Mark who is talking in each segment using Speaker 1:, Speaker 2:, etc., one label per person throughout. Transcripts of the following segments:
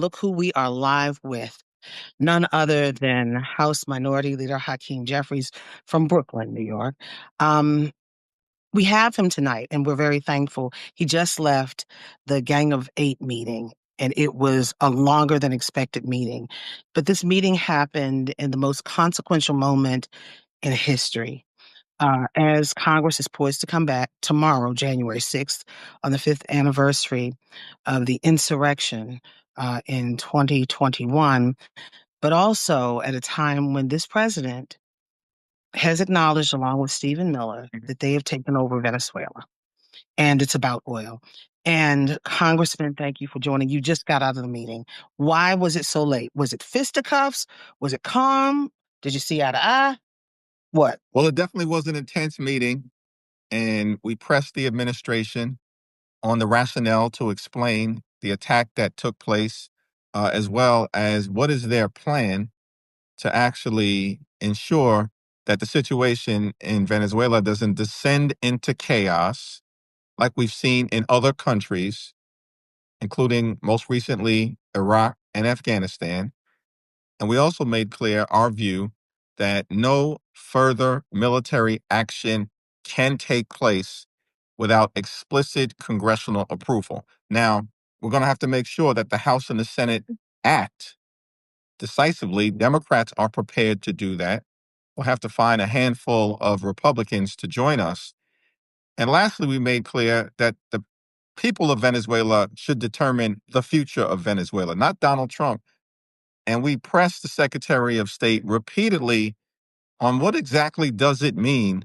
Speaker 1: Look who we are live with. None other than House Minority Leader Hakeem Jeffries from Brooklyn, New York. Um, we have him tonight, and we're very thankful. He just left the Gang of Eight meeting, and it was a longer than expected meeting. But this meeting happened in the most consequential moment in history. As Congress is poised to come back tomorrow, January 6th, on the fifth anniversary of the insurrection in 2021, but also at a time when this president has acknowledged, along with Stephen Miller, that they have taken over Venezuela and it's about oil. And Congressman, thank you for joining. You just got out of the meeting. Why was it so late? Was it fisticuffs? Was it calm? Did you see eye to eye? What?
Speaker 2: Well, it definitely was an intense meeting, and we pressed the administration on the rationale to explain the attack that took place, as well as what is their plan to actually ensure that the situation in Venezuela doesn't descend into chaos like we've seen in other countries, including most recently Iraq and Afghanistan. And we also made clear our view that no further military action can take place without explicit congressional approval. Now, we're going to have to make sure that the House and the Senate act decisively. Democrats are prepared to do that. We'll have to find a handful of Republicans to join us. And lastly, we made clear that the people of Venezuela should determine the future of Venezuela, not Donald Trump. And we pressed the Secretary of State repeatedly on what exactly does it mean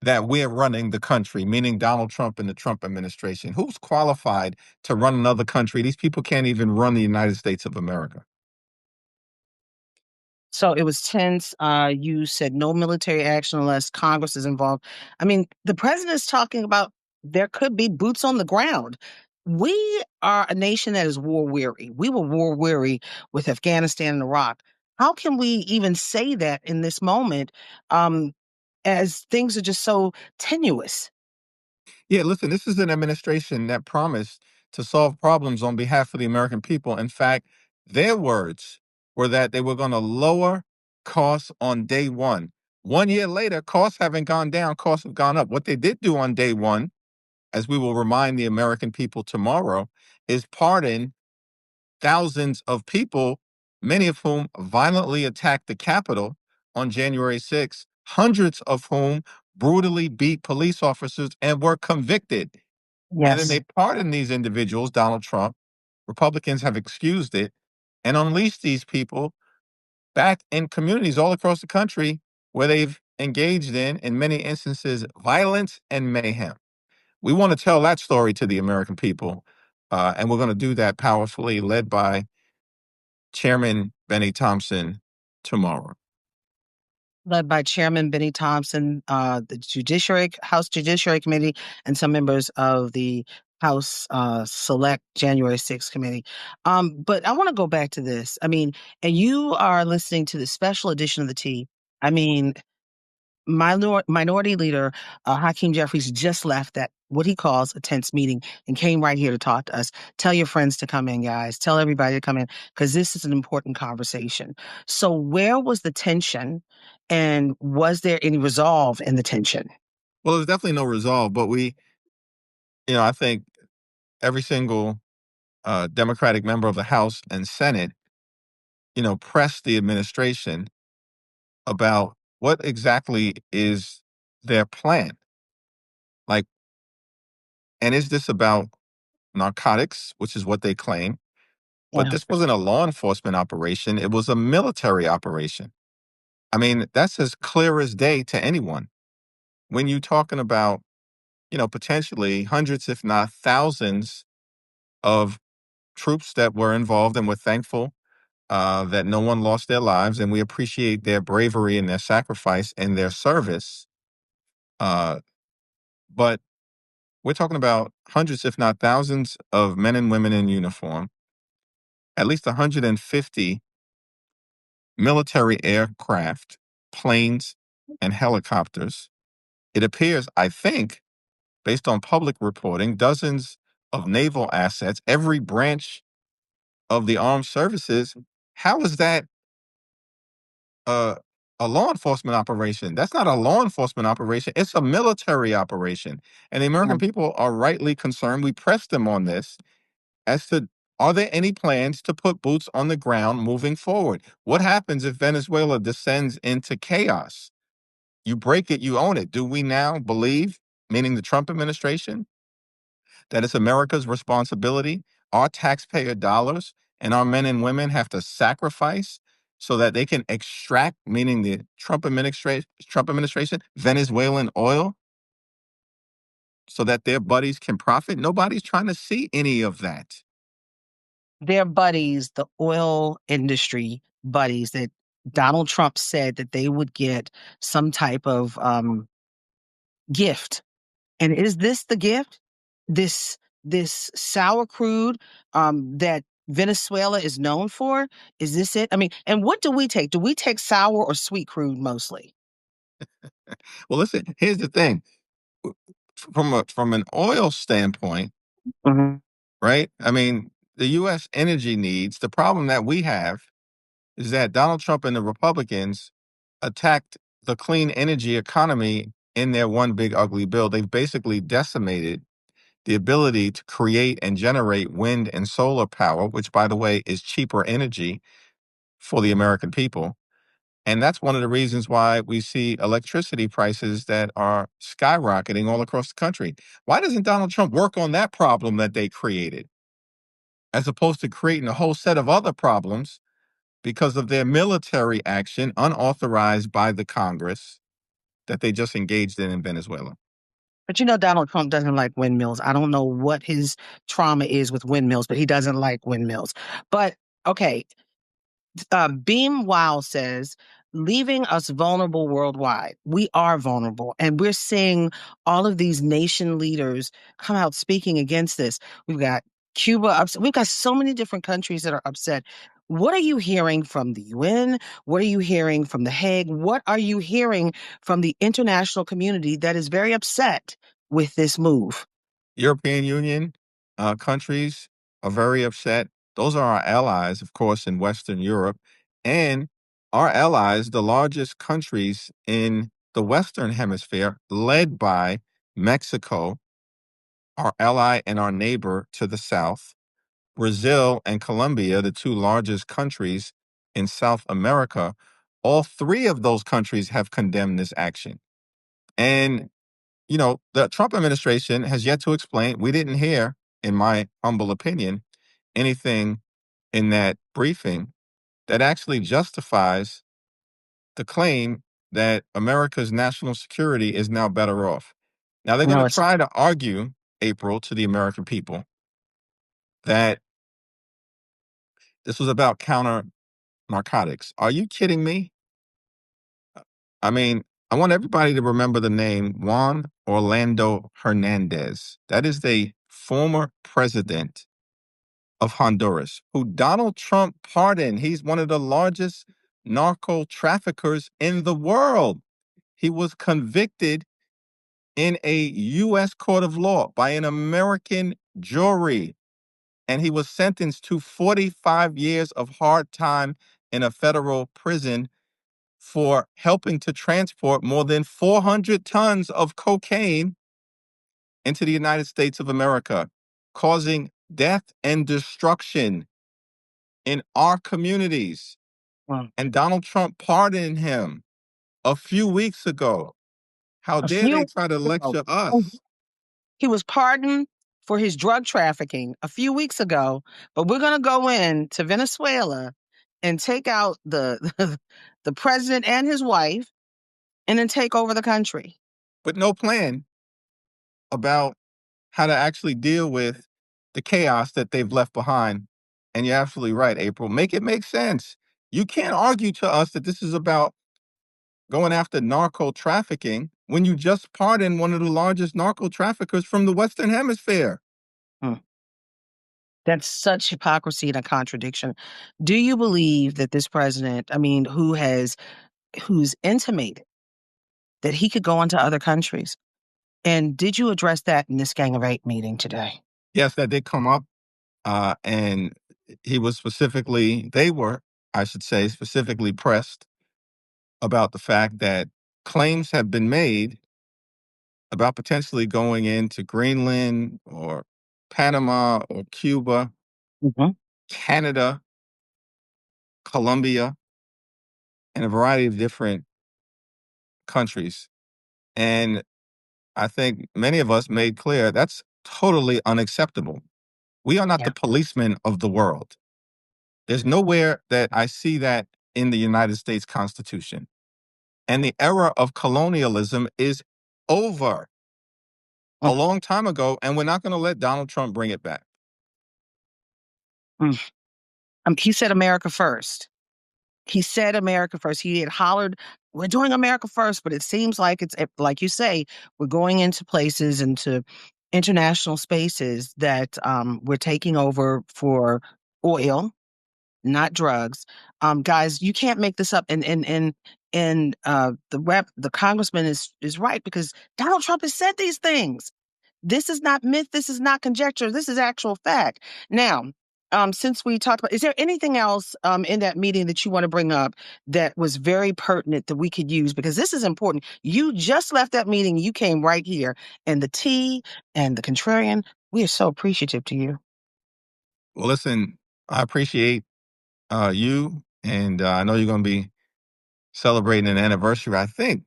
Speaker 2: that we're running the country, meaning Donald Trump and the Trump administration. Who's qualified to run another country? These people can't even run the United States of America.
Speaker 1: So it was tense. You said no military action unless Congress is involved. I mean, the president is talking about there could be boots on the ground. We are a nation that is war weary. We were war weary with Afghanistan and Iraq. How can we even say that in this moment, um, as things are just so tenuous?
Speaker 2: Yeah, listen, this is an administration that promised to solve problems on behalf of the American people. In fact, their words were that they were going to lower costs on day one. 1 year later, costs haven't gone down, costs have gone up. What they did do on day one, as we will remind the American people tomorrow, is pardon thousands of people, many of whom violently attacked the Capitol on January 6th, hundreds of whom brutally beat police officers and were convicted. And then
Speaker 1: Yes.
Speaker 2: they pardoned these individuals, Donald Trump. Republicans have excused it and unleashed these people back in communities all across the country where they've engaged in many instances, violence and mayhem. We want to tell that story to the American people. And we're going to do that powerfully, led by Chairman Benny Thompson tomorrow.
Speaker 1: Led by Chairman Benny Thompson, the House Judiciary Committee, and some members of the House Select January 6th Committee. But I want to go back to this. I mean, and you are listening to the special edition of the T. I mean, Minority Leader Hakeem Jeffries just left that what he calls a tense meeting and came right here to talk to us. Tell your friends to come in, guys. Tell everybody to come in because this is an important conversation. So, where was the tension, and was there any resolve in the tension?
Speaker 2: Well, there's definitely no resolve, but I think every single Democratic member of the House and Senate, pressed the administration about what exactly is their plan. Like, and is this about narcotics, which is what they claim? But
Speaker 1: Yeah.
Speaker 2: this wasn't a law enforcement operation, it was a military operation. I mean, that's as clear as day to anyone. When you're talking about, potentially hundreds, if not thousands, of troops that were involved, and we're thankful that no one lost their lives, and we appreciate their bravery and their sacrifice and their service. Uh, but we're talking about hundreds, if not thousands, of men and women in uniform, at least 150 military aircraft, planes, and helicopters. It appears, I think, based on public reporting, dozens of naval assets, every branch of the armed services, how is that a, a law enforcement operation? That's not a law enforcement operation. It's a military operation. And the American
Speaker 1: Mm.
Speaker 2: people are rightly concerned. We pressed them on this as to, are there any plans to put boots on the ground moving forward? What happens if Venezuela descends into chaos? You break it, you own it. Do we now believe, meaning the Trump administration, that it's America's responsibility, our taxpayer dollars, and our men and women have to sacrifice so that they can extract, meaning the Trump administration, Venezuelan oil, so that their buddies can profit? Nobody's trying to see any of that.
Speaker 1: Their buddies, the oil industry buddies that Donald Trump said that they would get some type of gift. And is this the gift? This sour crude that Venezuela is known for? Is this it? I mean, and what do we take? Do we take sour or sweet crude mostly?
Speaker 2: Well, listen, here's the thing. From an oil standpoint,
Speaker 1: Mhm.
Speaker 2: right? I mean, the US energy needs, the problem that we have is that Donald Trump and the Republicans attacked the clean energy economy in their one big ugly bill. They've basically decimated the ability to create and generate wind and solar power, which, by the way, is cheaper energy for the American people. And that's one of the reasons why we see electricity prices that are skyrocketing all across the country. Why doesn't Donald Trump work on that problem that they created, as opposed to creating a whole set of other problems because of their military action unauthorized by the Congress that they just engaged in Venezuela?
Speaker 1: But you know, Donald Trump doesn't like windmills. I don't know what his trauma is with windmills, but he doesn't like windmills. But okay, Beam Wow says, leaving us vulnerable worldwide. We are vulnerable. And we're seeing all of these nation leaders come out speaking against this. We've got Cuba upset. We've got so many different countries that are upset. What are you hearing from the UN? What are you hearing from The Hague? What are you hearing from the international community that is very upset with this move?
Speaker 2: European Union countries are very upset. Those are our allies, of course, in Western Europe. And our allies, the largest countries in the Western Hemisphere, led by Mexico, our ally and our neighbor to the south, Brazil and Colombia, the two largest countries in South America, all three of those countries have condemned this action. And the Trump administration has yet to explain. We didn't hear, in my humble opinion, anything in that briefing that actually justifies the claim that America's national security is now better off. Now, they're going
Speaker 1: No,
Speaker 2: to
Speaker 1: it's
Speaker 2: try to argue, April, to the American people that this was about counter narcotics. Are you kidding me? I mean, I want everybody to remember the name Juan Orlando Hernandez. That is the former president of Honduras, who Donald Trump pardoned. He's one of the largest narco traffickers in the world. He was convicted in a U.S. court of law by an American jury, and he was sentenced to 45 years of hard time in a federal prison for helping to transport more than 400 tons of cocaine into the United States of America, causing death and destruction in our communities.
Speaker 1: well,
Speaker 2: And Donald Trump pardoned him a few weeks ago. How
Speaker 1: a
Speaker 2: dare
Speaker 1: few
Speaker 2: they
Speaker 1: weeks
Speaker 2: try to
Speaker 1: ago.
Speaker 2: lecture us?
Speaker 1: He was pardoned for his drug trafficking a few weeks ago, but we're going to go in to Venezuela and take out the president and his wife and then take over the country.
Speaker 2: With no plan about how to actually deal with the chaos that they've left behind. And you're absolutely right, April. Make it make sense. You can't argue to us that this is about going after narco trafficking when you just pardoned one of the largest narco traffickers from the Western Hemisphere.
Speaker 1: Hmm. That's such hypocrisy and a contradiction. Do you believe that this president, I mean, who's intimated that he could go into other countries? And did you address that in this Gang of Eight meeting today?
Speaker 2: Yes, that did come up. And they were, I should say, specifically pressed about the fact that claims have been made about potentially going into Greenland or Panama or Cuba,
Speaker 1: Mhm.
Speaker 2: Canada, Colombia, and a variety of different countries. And I think many of us made clear that's totally unacceptable. We are not
Speaker 1: Yeah.
Speaker 2: the policemen of the world. There's nowhere that I see that in the United States Constitution. And the era of colonialism is over a
Speaker 1: Mm,
Speaker 2: long time ago, and we're not going to let Donald Trump bring it back.
Speaker 1: mm. He said America first. He said America first. He had hollered, "We're doing America first," but it seems like like you say, we're going into places, into international spaces that we're taking over for oil, not drugs. Guys, you can't make this up. And the congressman is right, because Donald Trump has said these things. This is not myth. This is not conjecture. This is actual fact. Now, since we talked about, is there anything else in that meeting that you want to bring up that was very pertinent that we could use? Because this is important. You just left that meeting. You came right here, and the T and the Contrarian. We are so appreciative to you.
Speaker 2: Well, listen, I appreciate you, and I know you're going to be celebrating an anniversary, I think,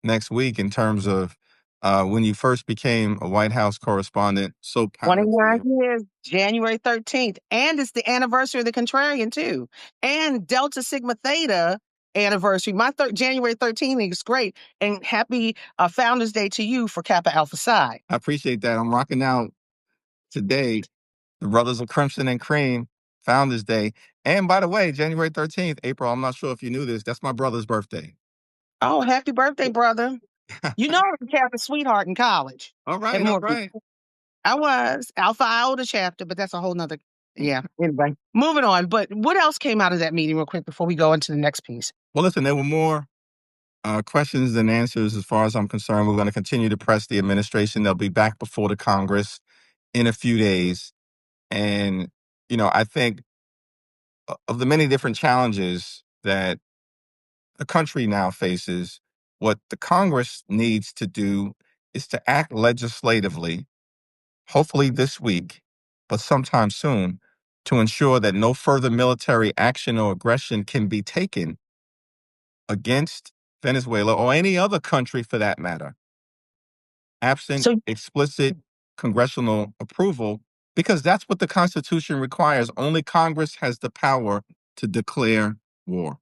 Speaker 2: next week in terms of when you first became a White House correspondent so
Speaker 1: 29
Speaker 2: powerfully.
Speaker 1: years, January 13th. And it's the anniversary of the Contrarian, too. And Delta Sigma Theta anniversary. January 13th is great. And happy Founders Day to you for Kappa Alpha Psi.
Speaker 2: I appreciate that. I'm rocking out today, the Brothers of Crimson and Cream, Founders Day. And by the way, January 13th, April, I'm not sure if you knew this, that's my brother's birthday.
Speaker 1: Oh, happy birthday, brother. You know I was a Kappa sweetheart in college
Speaker 2: All
Speaker 1: at
Speaker 2: right, all
Speaker 1: Morgan.
Speaker 2: right.
Speaker 1: I was Alpha Iota chapter, but that's a whole nother. Yeah. Anyway, moving on. But what else came out of that meeting, real quick, before we go into the next piece?
Speaker 2: Well, listen, there were more questions than answers as far as I'm concerned. We're going to continue to press the administration. They'll be back before the Congress in a few days. And, I think of the many different challenges that the country now faces, what the Congress needs to do is to act legislatively, hopefully this week, but sometime soon, to ensure that no further military action or aggression can be taken against Venezuela or any other country for that matter, absent
Speaker 1: So
Speaker 2: explicit congressional approval, because that's what the Constitution requires. Only Congress has the power to declare war.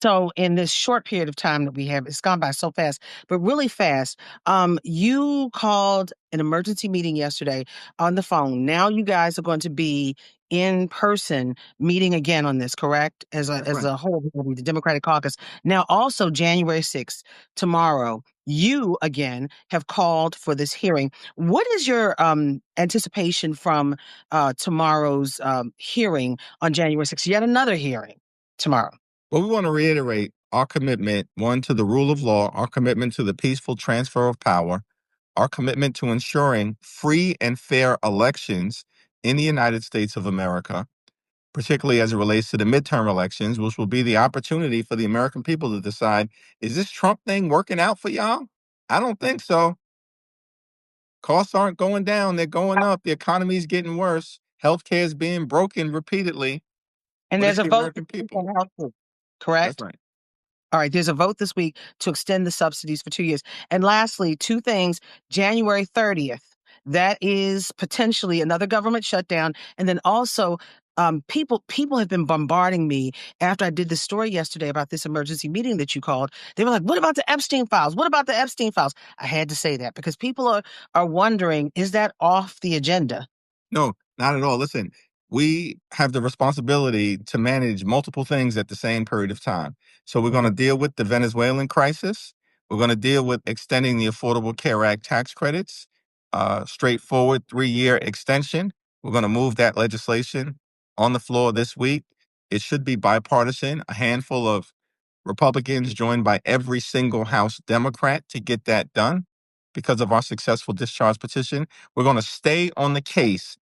Speaker 1: So in this short period of time that we have, it's gone by so fast, but really fast. You called an emergency meeting yesterday on the phone. Now you guys are going to be in person meeting again on this, correct? As a
Speaker 2: That's
Speaker 1: as
Speaker 2: right.
Speaker 1: a whole, the Democratic Caucus. Now also January 6th, tomorrow, you again have called for this hearing. What is your anticipation from tomorrow's hearing on January 6th? Yet another hearing tomorrow.
Speaker 2: Well, we want to reiterate our commitment, one, to the rule of law, our commitment to the peaceful transfer of power, our commitment to ensuring free and fair elections in the United States of America, particularly as it relates to the midterm elections, which will be the opportunity for the American people to decide, is this Trump thing working out for y'all? I don't think so. Costs aren't going down, they're going up. The economy is getting worse. Healthcare is being broken repeatedly.
Speaker 1: And
Speaker 2: But
Speaker 1: there's
Speaker 2: it's
Speaker 1: a
Speaker 2: the
Speaker 1: vote
Speaker 2: American
Speaker 1: on
Speaker 2: people.
Speaker 1: House too,
Speaker 2: That's
Speaker 1: correct?
Speaker 2: right.
Speaker 1: All right, there's a vote this week to extend the subsidies for 2 years. And lastly, two things, January 30th, that is potentially another government shutdown. And then also, people have been bombarding me after I did the story yesterday about this emergency meeting that you called. They were like, "What about the Epstein files? What about the Epstein files?" I had to say that because people are wondering, is that off the agenda?
Speaker 2: No, not at all. Listen, we have the responsibility to manage multiple things at the same period of time. So we're going to
Speaker 1: Mhm.
Speaker 2: deal with the Venezuelan crisis. We're going to deal with extending the Affordable Care Act tax credits, straightforward 3-year extension. We're going to move that legislation on the floor this week. It should be bipartisan, a handful of Republicans joined by every single House Democrat to get that done because of our successful discharge petition. We're going to stay on the case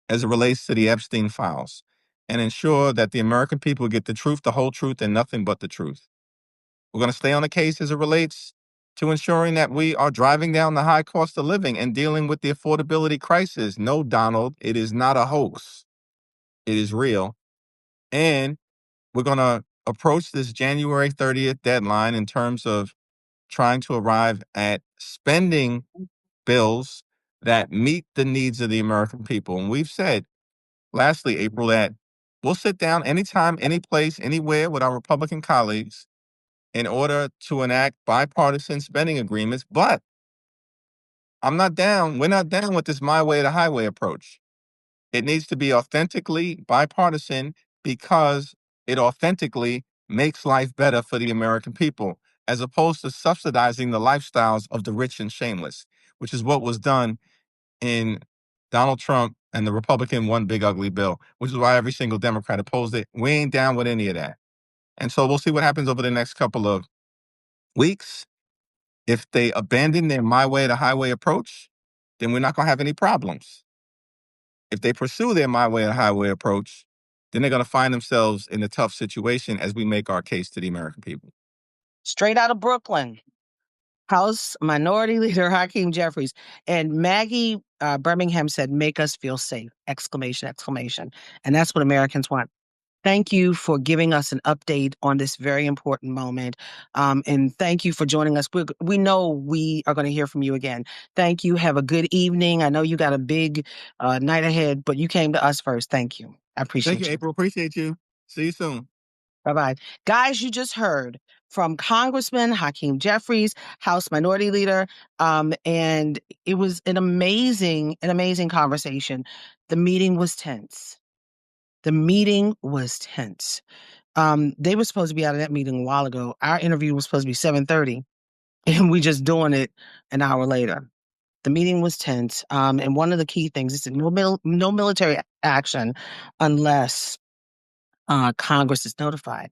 Speaker 2: as it relates to the Epstein files and ensure that the American people get the truth, the whole truth, and nothing but the truth. We're going to stay on the case as it relates to ensuring that we are driving down the high cost of living and dealing with the affordability crisis. No, Donald, it is not a hoax. It is real. And we're going to approach this January 30th deadline in terms of trying to arrive at spending bills that meet the needs of the American people. And we've said, lastly, April, that we'll sit down anytime, any place, anywhere with our Republican colleagues in order to enact bipartisan spending agreements. But we're not down with this my way or the highway approach. It needs to be authentically bipartisan because it authentically makes life better for the American people, as opposed to subsidizing the lifestyles of the rich and shameless, which is what was done in Donald Trump and the Republican one big ugly bill, which is why every single Democrat opposed it. We ain't down with any of that. And so we'll see what happens over the next couple of weeks. If they abandon their my way to highway approach, then we're not going to have any problems. If they pursue their my way to highway approach, then they're going to find themselves in a tough situation as we make our case to the American people.
Speaker 1: Straight out of Brooklyn, House Minority Leader Hakeem Jeffries. And Maggie Birmingham said, "Make us feel safe!" Exclamation, exclamation. And that's what Americans want. Thank you for giving us an update on this very important moment. And thank you for joining us. We know we are going to hear from you again. Thank you. Have a good evening. I know you got a big night ahead, but you came to us first. Thank you. I
Speaker 2: Thank you,
Speaker 1: appreciate you.
Speaker 2: April. Appreciate you. See you soon.
Speaker 1: Bye-bye. Guys, you just heard from Congressman Hakeem Jeffries, House Minority Leader, and it was an amazing conversation. The meeting was tense. The meeting was tense. They were supposed to be out of that meeting a while ago. Our interview was supposed to be 7:30, and we just doing it an hour later. The meeting was tense. And one of the key things is no military action unless Congress is notified.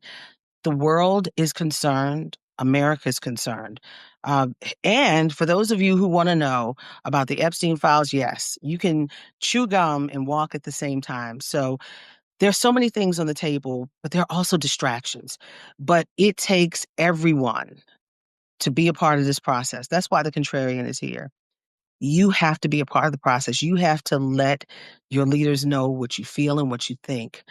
Speaker 1: The world is concerned. America is concerned. Uh, and for those of you who want to know about the Epstein files, yes, you can chew gum and walk at the same time. So there's so many things on the table, but there are also distractions. But it takes everyone to be a part of this process. That's why the Contrarian is here. You have to be a part of the process. You have to let your leaders know what you feel and what you think.